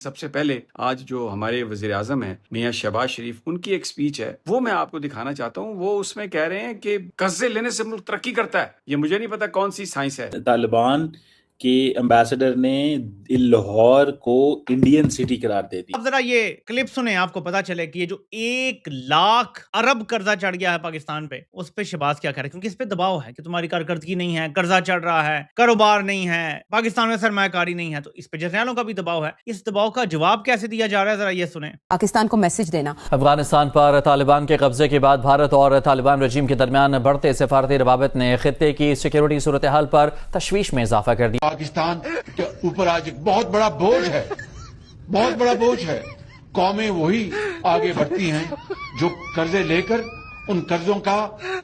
सबसे पहले आज जो हमारे वज़ीर-ए-आज़म हैं, मियाँ शहबाज शरीफ, उनकी एक स्पीच है, वो मैं आपको दिखाना चाहता हूँ। वो उसमें कह रहे हैं कि कर्ज़े लेने से मुल्क तरक्की करता है। ये मुझे नहीं पता कौन-सी साइंस है। तालिबान के एम्बेसडर ने लाहौर को इंडियन सिटी करार दे दी। अब जरा ये क्लिप सुने, आपको पता चले कि ये जो 1 लाख अरब कर्जा चढ़ गया है पाकिस्तान पे, उस पे शहबाज क्या कह रहे हैं, क्योंकि इस पे दबाव है कि तुम्हारी कारकर्दगी नहीं है, कर्जा चढ़ रहा है, कारोबार नहीं है, पाकिस्तान में सरमायाकारी नहीं है, तो इस पे जर्नैलों का भी दबाव है। इस दबाव का जवाब कैसे दिया जा रहा है, जरा ये सुने। पाकिस्तान को मैसेज देना। अफगानिस्तान पर तालिबान के कब्जे के बाद भारत और तालिबान रजीम के दरमियान बढ़ते सफारती रवाबित ने खित्ते की सिक्योरिटी सूरत हाल पर तशवीश में इजाफा कर दिया। पाकिस्तान के ऊपर आज एक बहुत बड़ा बोझ है, बहुत बड़ा बोझ है। कौमें वही आगे बढ़ती हैं जो कर्जे लेकर उन कर्जों का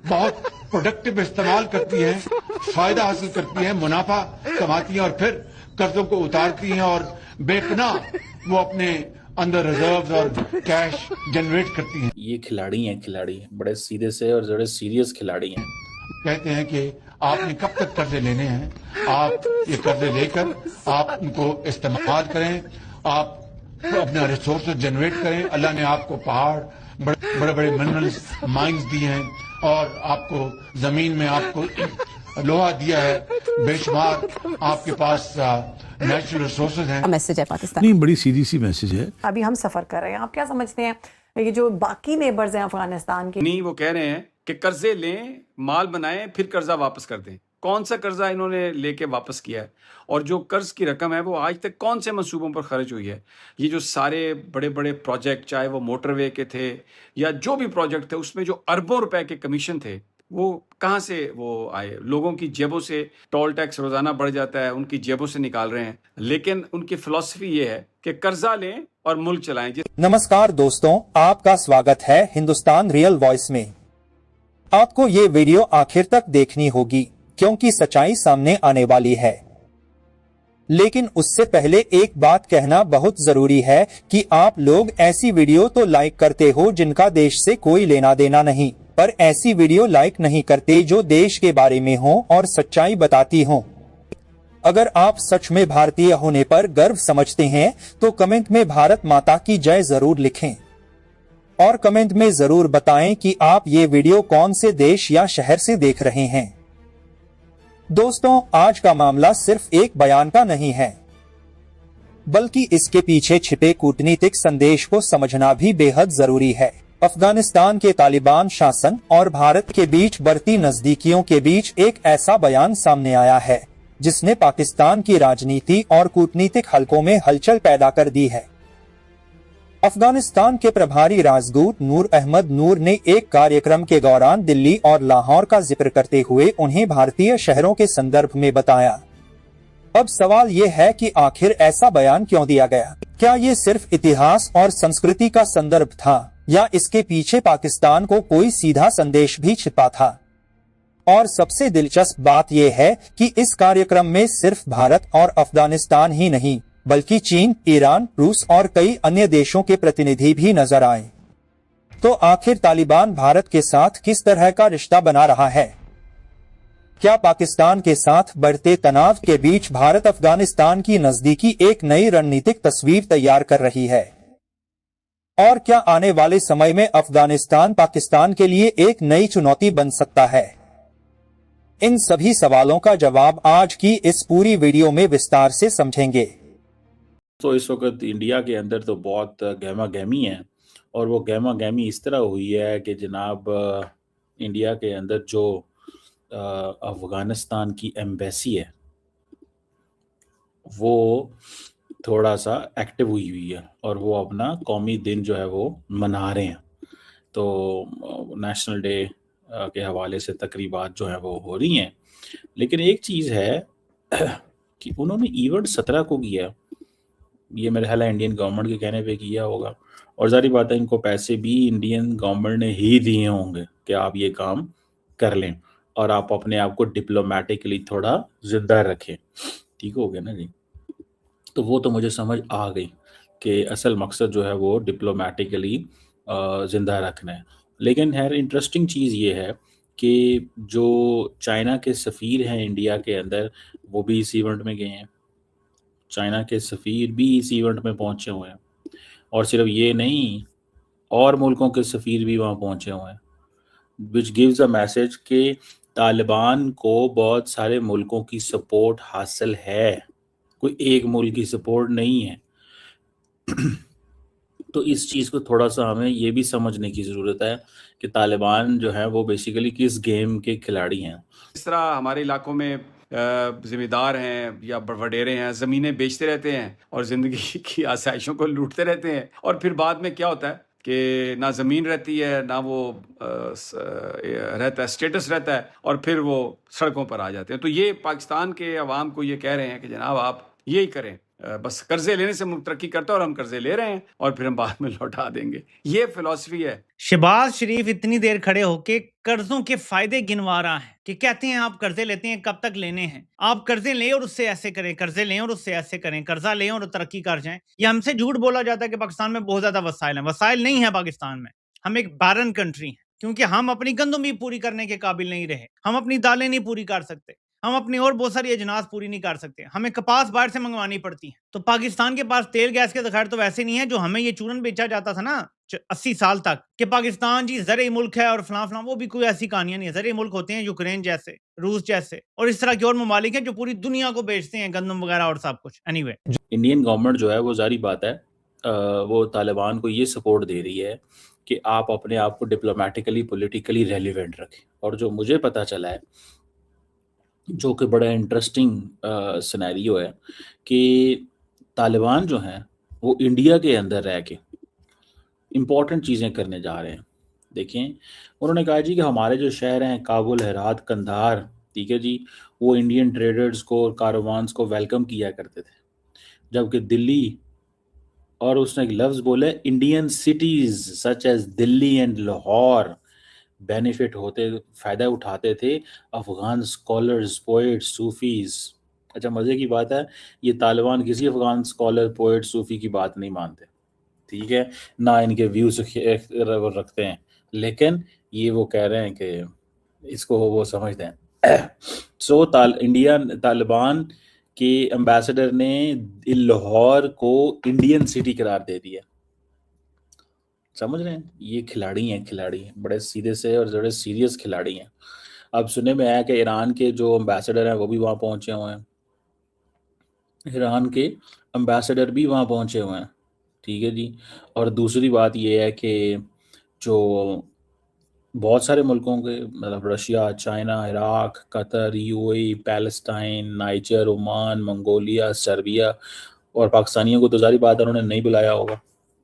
बहुत प्रोडक्टिव इस्तेमाल करती हैं, फायदा हासिल करती हैं, मुनाफा कमाती हैं और फिर कर्जों को उतारती हैं और बेपनाह वो अपने अंदर रिजर्व्स और कैश जनरेट करती हैं। ये खिलाड़ी बड़े सीधे से और बड़े सीरियस खिलाड़ी हैं। कहते हैं कि आपने कब तक कर्जे लेने हैं, आप ये कर्जे लेकर आप उनको इस्तेमाल करें, आप अपना रिसोर्स जनरेट करें। अल्लाह ने आपको पहाड़, बड़े बड़े मिनरल्स, माइंस दिए हैं और आपको जमीन में आपको लोहा दिया है, बेशुमार आपके पास नेचुरल रिसोर्सेज हैं। मैसेज है पाकिस्तान। नहीं, बड़ी सीधी सी मैसेज है। अभी हम सफर कर रहे हैं, आप क्या समझते हैं ये जो बाकी नेबर्स हैं अफगानिस्तान के? नहीं, वो कह रहे हैं कि कर्जे लें, माल बनाएं, फिर कर्जा वापस कर दें। कौन सा कर्जा इन्होंने लेके वापस किया है और जो कर्ज की रकम है वो आज तक कौन से मंसूबों पर खर्च हुई है? ये जो सारे बड़े बड़े प्रोजेक्ट, चाहे वो मोटरवे के थे या जो भी प्रोजेक्ट थे, उसमें जो अरबों रुपए के कमीशन थे, वो कहाँ से वो आए? लोगों की जेबों से टोल टैक्स रोजाना बढ़ जाता है, उनकी जेबों से निकाल रहे हैं। लेकिन उनकी फिलॉसफी ये है कि कर्जा लें और मुल्क चलाएं। नमस्कार दोस्तों, आपका स्वागत है हिंदुस्तान रियल वॉइस में। आपको ये वीडियो आखिर तक देखनी होगी क्योंकि सच्चाई सामने आने वाली है। लेकिन उससे पहले एक बात कहना बहुत जरूरी है कि आप लोग ऐसी वीडियो तो लाइक करते हो जिनका देश से कोई लेना देना नहीं, पर ऐसी वीडियो लाइक नहीं करते जो देश के बारे में हो और सच्चाई बताती हो। अगर आप सच में भारतीय होने पर गर्व समझते हैं तो कमेंट में भारत माता की जय जरूर लिखें और कमेंट में जरूर बताएं कि आप ये वीडियो कौन से देश या शहर से देख रहे हैं। दोस्तों, आज का मामला सिर्फ एक बयान का नहीं है, बल्कि इसके पीछे छिपे कूटनीतिक संदेश को समझना भी बेहद जरूरी है। अफगानिस्तान के तालिबान शासन और भारत के बीच बढ़ती नजदीकियों के बीच एक ऐसा बयान सामने आया है जिसने पाकिस्तान की राजनीति और कूटनीतिक हलकों में हलचल पैदा कर दी है। अफगानिस्तान के प्रभारी राजदूत नूर अहमद नूर ने एक कार्यक्रम के दौरान दिल्ली और लाहौर का जिक्र करते हुए उन्हें भारतीय शहरों के संदर्भ में बताया। अब सवाल ये है कि आखिर ऐसा बयान क्यों दिया गया? क्या ये सिर्फ इतिहास और संस्कृति का संदर्भ था या इसके पीछे पाकिस्तान को कोई सीधा संदेश भी छिपा था? और सबसे दिलचस्प बात यह है कि इस कार्यक्रम में सिर्फ भारत और अफगानिस्तान ही नहीं बल्कि चीन, ईरान, रूस और कई अन्य देशों के प्रतिनिधि भी नजर आए। तो आखिर तालिबान भारत के साथ किस तरह का रिश्ता बना रहा है? क्या पाकिस्तान के साथ बढ़ते तनाव के बीच भारत अफगानिस्तान की नजदीकी एक नई रणनीतिक तस्वीर तैयार कर रही है? और क्या आने वाले समय में अफगानिस्तान पाकिस्तान के लिए एक नई चुनौती बन सकता है? इन सभी सवालों का जवाब आज की इस पूरी वीडियो में विस्तार से समझेंगे। तो इस वक्त इंडिया के अंदर तो बहुत गहमा गहमी है और वो गहमा गहमी इस तरह हुई है कि जनाब इंडिया के अंदर जो अफगानिस्तान की एम्बेसी है वो थोड़ा सा एक्टिव हुई है और वो अपना कौमी दिन जो है वो मना रहे हैं। तो नेशनल डे के हवाले से तकरीबात जो है वो हो रही हैं। लेकिन एक चीज़ है कि उन्होंने इवेंट 17 को किया, ये मेरे ख्याल है इंडियन गवर्नमेंट के कहने पे किया होगा और जारी बात है इनको पैसे भी इंडियन गवर्नमेंट ने ही दिए होंगे कि आप ये काम कर लें और आप अपने आप को डिप्लोमेटिकली थोड़ा जिंदा रखें। ठीक हो गया ना जी? तो वो तो मुझे समझ आ गई कि असल मकसद जो है वो डिप्लोमेटिकली जिंदा रखना है। लेकिन खैर इंटरेस्टिंग चीज़ ये है कि जो चाइना के सफ़ीर हैं इंडिया के अंदर वो भी इस इवेंट में गए हैं चाइना के सफ़ीर भी इस इवेंट में पहुंचे हुए हैं, और सिर्फ ये नहीं, और मुल्कों के सफ़ीर भी वहाँ पहुंचे हुए हैं, विच गिव्स अ मैसेज कि तालिबान को बहुत सारे मुल्कों की सपोर्ट हासिल है, कोई एक मुल्क की सपोर्ट नहीं है। तो इस चीज़ को थोड़ा सा हमें ये भी समझने की ज़रूरत है कि तालिबान जो है वो बेसिकली किस गेम के खिलाड़ी हैं। इस तरह हमारे इलाकों में जिम्मेदार हैं या वडेरे हैं, ज़मीनें बेचते रहते हैं और ज़िंदगी की आसाइशों को लूटते रहते हैं, और फिर बाद में क्या होता है कि ना ज़मीन रहती है, ना वो रहता है, स्टेटस रहता है, और फिर वो सड़कों पर आ जाते हैं। तो ये पाकिस्तान के अवाम को ये कह रहे हैं कि जनाब आप यही करें, बस कर्जे लेने से मुल्क तरक्की करता है और हम कर्जे ले रहे हैं और फिर हम बाद में लौटा देंगे। ये फिलॉसफी है। शहबाज शरीफ इतनी देर खड़े होके कर्जों के फायदे गिनवा रहा है कि कहते हैं आप कर्जे लेते हैं, कब तक लेने हैं, आप कर्जे लें और उससे ऐसे करें, कर्जे लें और उससे ऐसे करें, कर्जा लें और तरक्की कर जाएं। ये हमसे झूठ बोला जाता है कि पाकिस्तान में बहुत ज्यादा वसाइल हैं। वसाइल नहीं है पाकिस्तान में, हम एक बारन कंट्री हैं, क्योंकि हम अपनी गंदम भी पूरी करने के काबिल नहीं रहे, हम अपनी दालें नहीं पूरी कर सकते, हम अपनी और बहुत सारी अजनास पूरी नहीं कर सकते, हमें कपास बाहर से मंगवानी पड़ती है। तो पाकिस्तान के पास तेल गैस के खैर तो वैसे नहीं है। जो हमें ये चूरन बेचा जाता था ना 80 साल तक कि पाकिस्तान जी ज़रई मुल्क है और फलां फलां, वो भी कोई ऐसी कहानियां नहीं है। ज़रई मुल्क होते हैं यूक्रेन जैसे, रूस जैसे और इस तरह के और ममालिक हैं जो पूरी दुनिया को बेचते हैं गंदम वगैरह और सब कुछ। एनीवे, इंडियन गवर्नमेंट जो है वो जारी बात है वो तालिबान को ये सपोर्ट दे रही है कि आप अपने आप को डिप्लोमेटिकली पॉलिटिकली रेलिवेंट रखें। और जो मुझे पता चला है, जो कि बड़ा इंटरेस्टिंग सिनेरियो है, कि तालिबान जो हैं वो इंडिया के अंदर रह के इम्पॉर्टेंट चीज़ें करने जा रहे हैं। देखें, उन्होंने कहा जी कि हमारे जो शहर हैं काबुल, हेरात, कंधार, ठीक है जी, वो इंडियन ट्रेडर्स को और कारोवान्स को वेलकम किया करते थे, जबकि दिल्ली, और उसने एक लफ्ज़ बोला, Indian cities such as Delhi and Lahore benefit होते, फ़ायदा उठाते थे अफ़गान स्कॉलर्स, पोइट्स, सूफ़ीज़। अच्छा, मज़े की बात है, ये तालिबान किसी अफ़गान स्कॉलर, पोइट, सूफ़ी की बात नहीं मानते, ठीक है, ना इनके व्यूज़ रखते हैं, लेकिन ये वो कह रहे हैं कि इसको वो समझते हैं। सो तालिबान के एम्बेसडर ने लाहौर को इंडियन सिटी करार दे दिया। समझ रहे हैं, ये खिलाड़ी हैं, बड़े सीधे से और बड़े सीरियस खिलाड़ी हैं। अब सुनने में आया कि ईरान के जो एम्बेसडर हैं वो भी वहाँ पहुँचे हुए हैं, ईरान के एम्बेसडर भी वहाँ पहुँचे हुए हैं, ठीक है जी। और दूसरी बात ये है कि जो बहुत सारे मुल्कों के, मतलब Russia, China, Iraq, Qatar, UAE, Palestine, niger, Oman, Mongolia, Serbia, और पाकिस्तानियों को तो जारी बात है उन्होंने नहीं बुलाया होगा।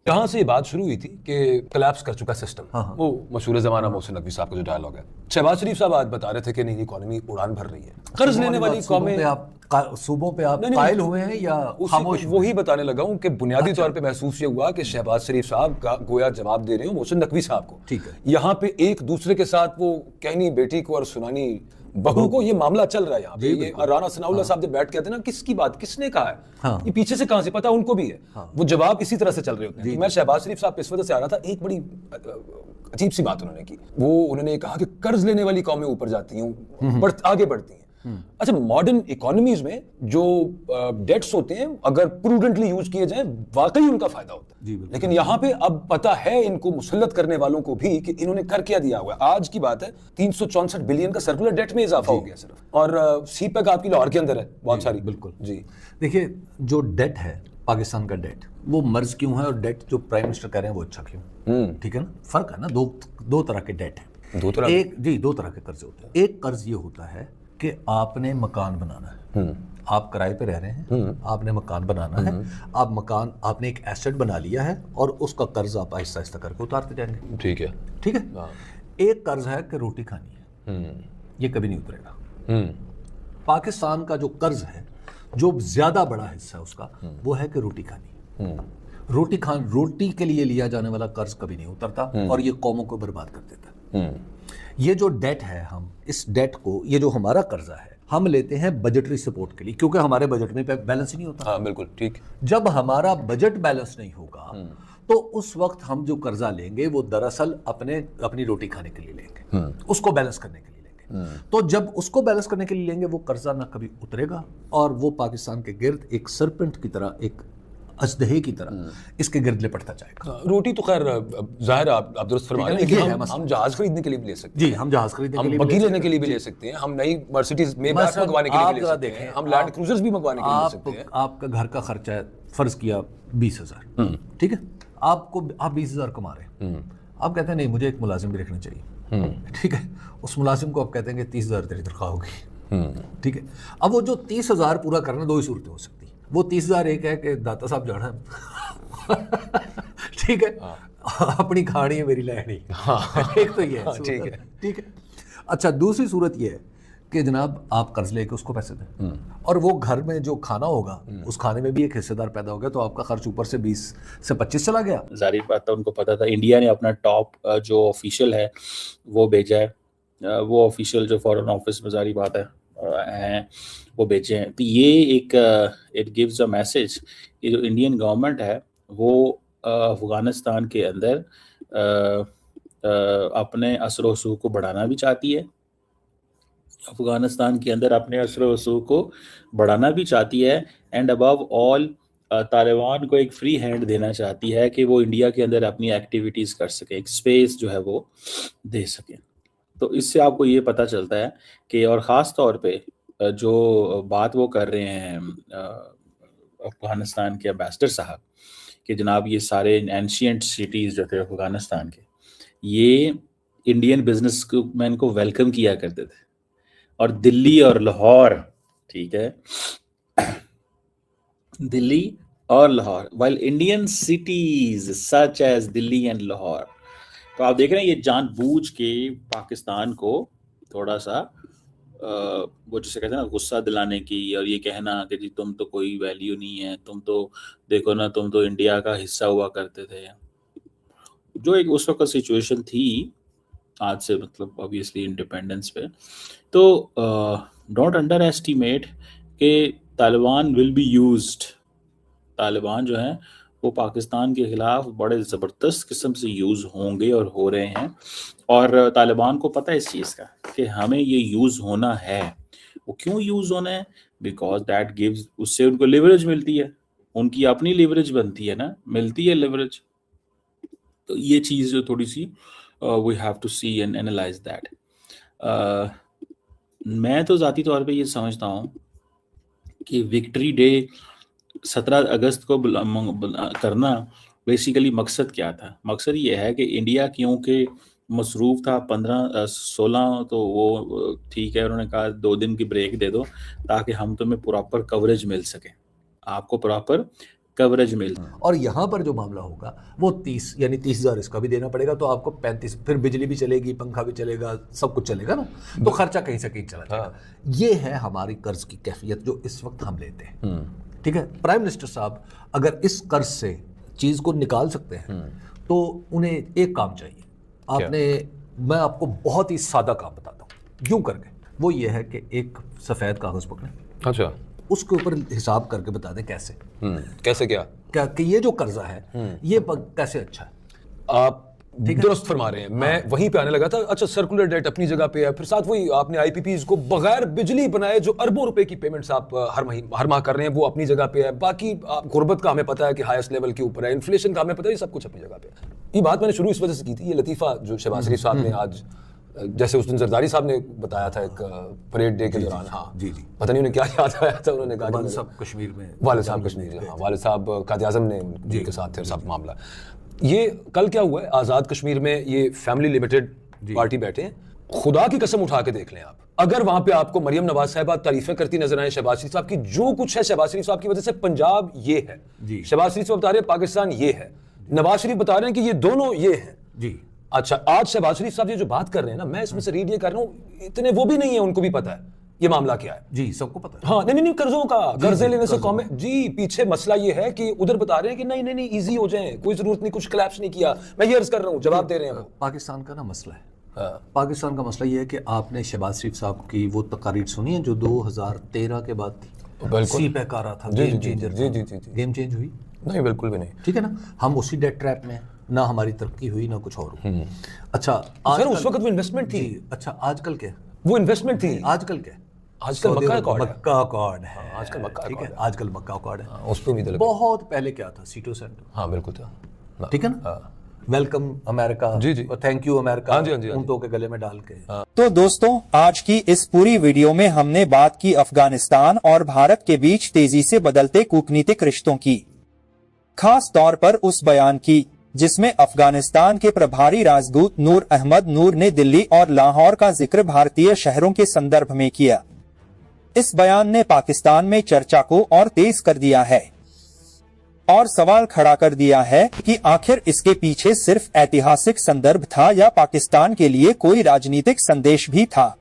यहाँ से ये बात शुरू हुई थी कि कोलैप्स कर चुका सिस्टम। वो मशहूर ज़माना मोहसिन नकवी साहब का जो डायलॉग है, शहबाज शरीफ साहब आज बता रहे थे कि नहीं, इकोनॉमी उड़ान भर रही है, कर्ज लेने वाली कौमें, सूबों पे आप कायल हुए हैं या खामोश? वही बताने लगा हूँ कि बुनियादी तौर पे महसूस ये हुआ कि शहबाज शरीफ साहब गोया जवाब दे रहे हो मोहसिन नकवी साहब को। ठीक है, यहाँ पे एक दूसरे के साथ वो कहनी बेटी को और सुनानी बहू को, ये मामला चल रहा है यहाँ पे। ये राना सनाउल्लाह साहब जब बैठ के आते हैं ना, किसकी बात किसने कहा है, हाँ। ये पीछे से कहां से पता उनको भी है, वो जवाब इसी तरह से चल रहे होते हैं। तो मैं शहबाज शरीफ साहब पे इस वजह से आ रहा था, एक बड़ी अजीब सी बात उन्होंने की, उन्होंने कहा कि कर्ज लेने वाली कौमें ऊपर जाती हैं, आगे बढ़ती हैं। अच्छा, मॉडर्न इकोनॉमीज में जो डेट्स होते हैं अगर प्रूडेंटली यूज किए जाएं वाकई उनका फायदा होता है, लेकिन यहाँ पे अब पता है इनको मुसल्लत करने वालों को भी कि इन्होंने कर क्या दिया हुआ है। आज की बात है 364 बिलियन का सर्कुलर डेट में इजाफा हो गया सिर्फ, और सीपैक आपकी लाहौर के अंदर है बहुत सारी। बिल्कुल जी, देखिए, जो डेट है पाकिस्तान का, डेट वो मर्ज क्यों है और डेट जो प्राइम मिनिस्टर कह रहे हैं वो अच्छा क्यों, ठीक है ना, फर्क है ना, दो तरह के डेट है, दो तरह के कर्ज होते हैं। एक कर्ज ये होता है कि आपने मकान बनाना है, आप किराए पे रह रहे हैं, आपने मकान बनाना है, आपने एक एसेट बना लिया है और उसका कर्ज आप आहिस्ता आहिस्ता करके उतारते जाएंगे। ठीक है। एक कर्ज है कि रोटी खानी है, ये कभी नहीं उतरेगा। पाकिस्तान का जो कर्ज है, जो ज्यादा बड़ा हिस्सा है उसका, वो है कि रोटी खानी। रोटी के लिए लिया जाने वाला कर्ज कभी नहीं उतरता और ये कौमों को बर्बाद कर देता है। ये जो डेट है, हम इस डेट को, ये जो हमारा कर्जा है, हम लेते हैं बजटरी सपोर्ट के लिए, क्योंकि हमारे बजट में बैलेंस ही नहीं होता। हाँ, बिल्कुल ठीक। जब हमारा बजट बैलेंस नहीं होगा तो उस वक्त हम जो कर्जा लेंगे वो दरअसल अपनी रोटी खाने के लिए लेंगे, उसको बैलेंस करने के लिए लेंगे। तो जब उसको बैलेंस करने के लिए लेंगे वो कर्जा ना कभी उतरेगा और वो पाकिस्तान के गिर्द एक सरपेंट की तरह, एक अजदहे की तरह इसके गिर्द लिपटता जाएगा। रोटी तो खैर जाहिर है, आप दुरुस्त फरमा रहे हैं, लेकिन हम जहाज खरीदने के लिए भी ले सकते हैं। जी, हम जहाज खरीदने के लिए, हम बगी लेने के लिए भी ले सकते हैं, हम नई मर्सिडीज में मंगवाने के लिए भी ले सकते हैं, हम लैंड क्रूजर्स भी मंगवाने के लिए ले सकते हैं। आपका घर का खर्चा है, फर्ज किया 20,000, ठीक है, आप 20,000 कमा रहे हैं, आप कहते हैं नहीं मुझे एक मुलाजिम भी रखना चाहिए, ठीक है, उस मुलाजिम को आप कहते हैं कि 30,000 तेरी तनख्वाह होगी, ठीक है। अब वो जो 30,000 पूरा करना, दो ही सूरतें हो सकती है। वो 30,000 एक है कि दाता साहब जाना है ठीक है, अपनी खानी है मेरी लहनी, एक तो ये है, ठीक है, ठीक है। अच्छा, दूसरी सूरत ये है कि जनाब आप कर्ज लेके उसको पैसे दें और वो घर में जो खाना होगा उस खाने में भी एक हिस्सेदार पैदा हो गया, तो आपका खर्च ऊपर से 20 से 25 चला गया। जाहिर बात है, उनको पता था। इंडिया ने अपना टॉप जो ऑफिशियल है वो भेजा है, वो ऑफिशियल जो फॉरेन ऑफिस में जारी बात है हैं वो भेजे हैं। तो ये एक इट गिव्स अ मैसेज कि जो इंडियन गवर्नमेंट है वो अफगानिस्तान के अंदर अपने असर वसूख को बढ़ाना भी चाहती है, अफगानिस्तान के अंदर अपने असर वसूख को बढ़ाना भी चाहती है, एंड अबव ऑल तालिबान को एक फ्री हैंड देना चाहती है कि वो इंडिया के अंदर अपनी एक्टिविटीज़ कर सके, एक स्पेस जो है वो दे सके। तो इससे आपको ये पता चलता है कि, और ख़ास तौर पे जो बात वो कर रहे हैं अफगानिस्तान के एम्बेसडर साहब कि जनाब ये सारे एंशियंट सिटीज़ जो थे अफगानिस्तान के, ये इंडियन बिजनेसमैन को वेलकम किया करते थे, और दिल्ली और लाहौर, ठीक है, दिल्ली और Lahore, while Indian cities such as Delhi and Lahore. तो आप देख रहे हैं ये जानबूझ के पाकिस्तान को थोड़ा सा वो जिसे कहते हैं ना गुस्सा दिलाने की, और ये कहना कि जी तुम तो कोई वैल्यू नहीं है, तुम तो देखो ना, तुम तो इंडिया का हिस्सा हुआ करते थे, जो एक उस वक्त सिचुएशन थी, आज से मतलब ऑब्वियसली इंडिपेंडेंस पे। तो डोंट अंडर एस्टिमेट कि Taliban will be used, Taliban जो है वो पाकिस्तान के खिलाफ बड़े ज़बरदस्त किस्म से यूज़ होंगे और हो रहे हैं, और तालिबान को पता है इस चीज़ का कि हमें ये यूज़ होना है। वो क्यों यूज़ होना है? बिकॉज दैट गिव्स, उससे उनको लिवरेज मिलती है, उनकी अपनी लिवरेज बनती है ना, मिलती है लिवरेज। तो ये चीज़ जो थोड़ी सी we have to see and analyze that. मैं तो ज़ाती तौर पे ये समझता हूँ कि विक्ट्री डे 17 अगस्त को करना बेसिकली मकसद क्या था? मकसद ये है कि इंडिया क्योंकि मसरूफ़ था 15-16, तो वो ठीक है, उन्होंने कहा 2 दिन की ब्रेक दे दो ताकि हम तुम्हें प्रॉपर कवरेज मिल सके, आपको प्रॉपर कवरेज मिल। और यहाँ पर जो मामला होगा वो 30 यानी 30,000 इसका भी देना पड़ेगा, तो आपको 35, फिर बिजली भी चलेगी, पंखा भी चलेगा, सब कुछ चलेगा ना, तो खर्चा कहीं से कहीं चला जाएगा। ये है हमारी कर्ज की कैफियत जो इस वक्त हम लेते हैं, ठीक है। प्राइम मिनिस्टर साहब अगर इस कर्ज से चीज़ को निकाल सकते हैं तो उन्हें एक काम चाहिए। मैं आपको बहुत ही सादा काम बताता हूँ, यूं करके, वो ये है कि एक सफ़ेद कागज़ पकड़ें, अच्छा, उसके ऊपर हिसाब करके बता दें कैसे कैसे क्या कि ये जो कर्जा है ये कैसे अच्छा है। आप दुरुस्त फरमा रहे हैं, मैं वहीं पे आने लगा था। अच्छा, सर्कुलर डेट अपनी जगह पे है, फिर साथ वही आपने आईपीपीज को बगैर बिजली बनाए जो अरबों रुपए की पेमेंट्स आप हर माह कर रहे हैं वो अपनी जगह पे है। बाकी गुर्बत का हमें पता है कि हाईएस्ट लेवल के ऊपर है, इन्फ्लेशन का हमें पता है, ये सब कुछ अपनी जगह पे है। ये बात मैंने शुरू इस वजह से की थी, ये लतीफ़ा जो शहबाज शरीफ साहब ने आज, जैसे उस दिन जरदारी साहब ने बताया था एक परेड डे के दौरान, हाँ जी, पता नहीं उन्हें क्या याद आया था, उन्होंने कहा वालिद साहब कश्मीर में, वालिद साहब कश्मीर, हाँ, वालिद साहब कायद आज़म ने उनके साथ थे सब मामला। ये कल क्या हुआ है, आज़ाद कश्मीर में ये फैमिली लिमिटेड पार्टी बैठे हैं, खुदा की कसम उठा के देख लें आप, अगर वहां पे आपको मरियम नवाज साहिबा तारीफें करती नजर आए शहबाज शरीफ साहब की, जो कुछ है शहबाज शरीफ साहब की वजह से पंजाब ये है, शहबाज शरीफ साहब बता रहे हैं पाकिस्तान ये है, नवाज शरीफ बता रहे हैं कि ये दोनों ये है जी। अच्छा, आज शहबाज शरीफ साहब ये जो बात कर रहे हैं ना, मैं इसमें से रीड ये कर रहा हूँ, इतने वो भी नहीं है, उनको भी पता है ये मामला क्या है जी, सबको पता है। हाँ, नहीं, कर्जों का, कर्जे लेने से कौन जी, पीछे मसला ये है कि उधर बता रहे हैं कि नहीं इजी हो जाए, कोई जरूरत नहीं, कुछ कोलैप्स नहीं किया। मैं ये अर्ज कर रहा हूँ, जवाब दे रहे हैं। पाकिस्तान का ना मसला है, पाकिस्तान का मसला ये है कि आपने शहबाज शरीफ साहब की वो तकारीर सुनी है जो 2013 के बाद थी, सी पैक आ रहा था, गेम चेंजर, गेम चेंज हुई नहीं, बिल्कुल भी नहीं, ठीक है ना। हम उसी डेट ट्रैप में, ना हमारी तरक्की हुई ना कुछ और। अच्छा, सर उस वक्त वो इन्वेस्टमेंट थी। अच्छा, आजकल क्या, वो इन्वेस्टमेंट थी। आजकल क्या है? आजकल मक्का अकॉर्ड है। मक्का अकॉर्ड है। आजकल मक्का ठीक है, अकॉर्ड आजकल मक्का अकॉर्ड है। उस पे उम्मीद लगी। बहुत पहले क्या था? सीटो सेंटर। हाँ बिल्कुल था। ठीक है ना? वेलकम अमेरिका, जी जी, और थैंक यू अमेरिका, हाँ जी, हाँ जी, हाँ जी। ऊँटों के गले में डाल के। तो दोस्तों, आज की इस पूरी वीडियो में हमने बात की अफगानिस्तान और भारत के बीच तेजी से बदलते कूटनीतिक रिश्तों की, खास तौर पर उस बयान की जिसमें अफगानिस्तान के प्रभारी राजदूत नूर अहमद नूर ने दिल्ली और लाहौर का जिक्र भारतीय शहरों के संदर्भ में किया। इस बयान ने पाकिस्तान में चर्चा को और तेज कर दिया है और सवाल खड़ा कर दिया है कि आखिर इसके पीछे सिर्फ ऐतिहासिक संदर्भ था या पाकिस्तान के लिए कोई राजनीतिक संदेश भी था।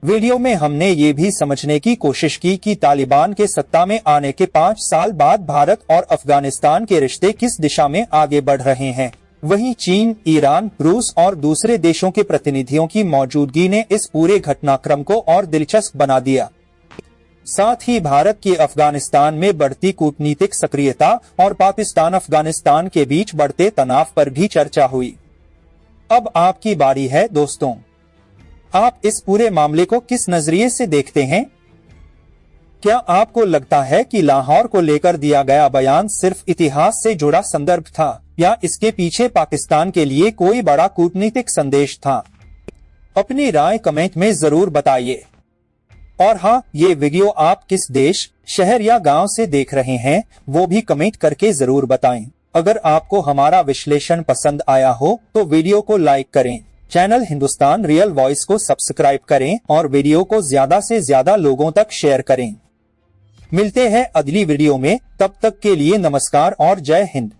वीडियो में हमने ये भी समझने की कोशिश की कि तालिबान के सत्ता में आने के 5 साल बाद भारत और अफगानिस्तान के रिश्ते किस दिशा में आगे बढ़ रहे हैं। वहीं चीन, ईरान, रूस और दूसरे देशों के प्रतिनिधियों की मौजूदगी ने इस पूरे घटनाक्रम को और दिलचस्प बना दिया। साथ ही भारत की अफगानिस्तान में बढ़ती कूटनीतिक सक्रियता और पाकिस्तान अफगानिस्तान के बीच बढ़ते तनाव पर भी चर्चा हुई। अब आपकी बारी है दोस्तों, आप इस पूरे मामले को किस नजरिए से देखते हैं? क्या आपको लगता है कि लाहौर को लेकर दिया गया बयान सिर्फ इतिहास से जुड़ा संदर्भ था या इसके पीछे पाकिस्तान के लिए कोई बड़ा कूटनीतिक संदेश था? अपनी राय कमेंट में जरूर बताइए। और हाँ, ये वीडियो आप किस देश, शहर या गांव से देख रहे हैं वो भी कमेंट करके जरूर बताएं। अगर आपको हमारा विश्लेषण पसंद आया हो तो वीडियो को लाइक करें, चैनल हिंदुस्तान रियल वॉइस को सब्सक्राइब करें और वीडियो को ज्यादा से ज्यादा लोगों तक शेयर करें। मिलते हैं अगली वीडियो में, तब तक के लिए नमस्कार और जय हिंद।